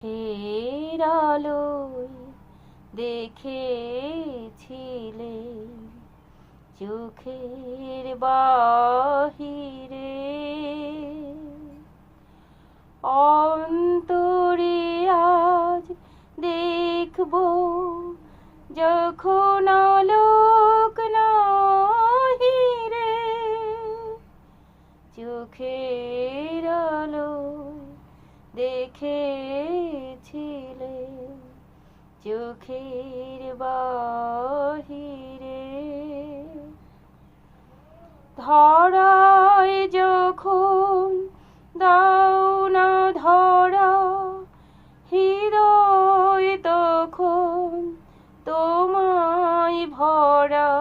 এর আলোয় দেখেছিলে চোখের বাহিরে, অন্তরে আজ দেখব যখন আলোক নাহিরে, চোখের আলোয় দেখেছিলে চোখের বাহিরে। ধরায় যখন দাও না ধরা, হৃদয় তখন তোমায় ভরা,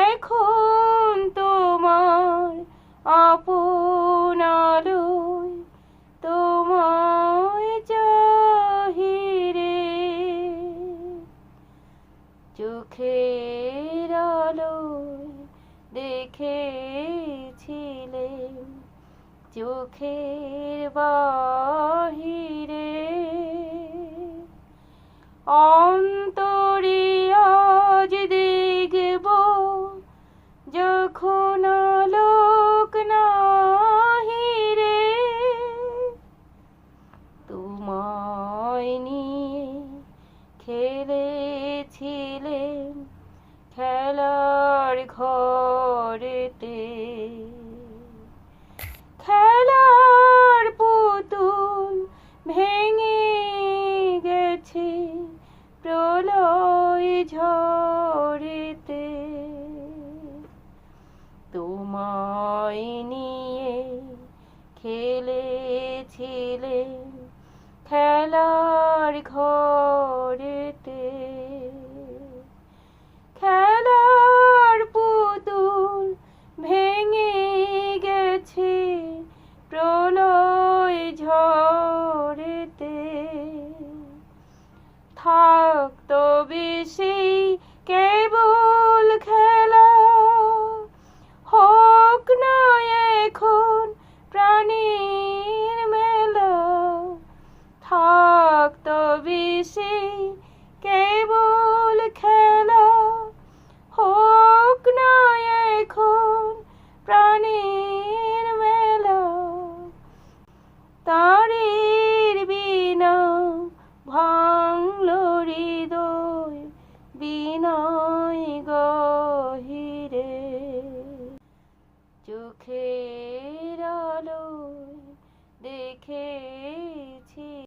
এখন তোমার আপন আলোয় তোমায় চাহিরে, চোখের আলোয় দেখেছিলে চোখের বাহিরে, অন্তরে আজ দেখব যখন আলোক নাহিরে, তোমায় নিয়ে খেলেছিলেন খেলার ঘরেতে, খেলার পুতুল ভেঙে গেছে প্রলয় ঝড়েতে, তোমায় নিয়ে খেলেছিলেন খেলার ঘরেতে, খেলার পুতুল ভেঙে গেছে প্রলয় ঝড়েতে, থাক তো